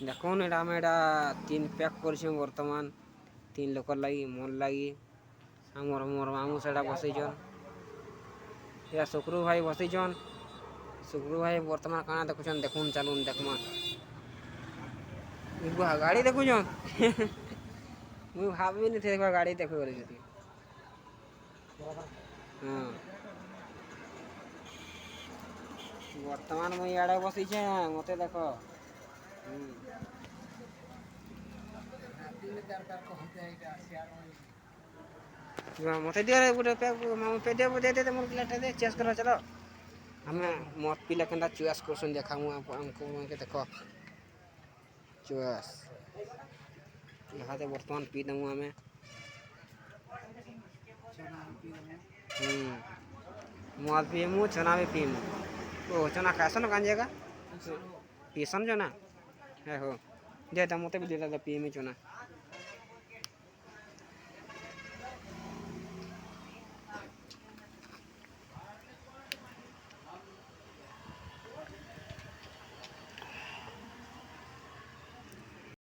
দেখুন এটা আমি এটা 3 প্যাক করছি বর্তমান 3 লোকর লাগি মোর লাগি আমার মোর মামু সেটা বসাইছন এটা শুক্রু ভাই বসাইছন শুক্রু ভাই বর্তমান কাଣା দেখুছন দেখুন চালুন দেখমা গাড়ি দেখুছন মুই ভাবিনি দেখবা গাড়ি দেখো বলে যদি হ্যাঁ বর্তমান মুই ইয়াড়ে বসিছে মতে দেখো মতে দিয়ে গোটে পেটে দে দে মোর প্লেটটা দে চেস করা চলো ଆମେ ମଦ ପିଲା କେନ୍ତା ଚୁଆସ୍ କରୁଛନ୍ତି ଦେଖା ମୁଁ ଆମକୁ ଦେଖ ଚୁଆସ୍ ଇହାଦେ ବର୍ତ୍ତମାନ ପିଇ ଦେମୁ ଆମେ ମଦ ପିଇମୁ ଚନା ବି ପିଇମୁ ଓ ଚନା ଖାଏସନ୍ କାନ୍ ଜାଗା ପିସନ୍ ଚନା ହେ ହୋ ଦେ ମୋତେ ବି ଦେ ପିଇମି ଚନା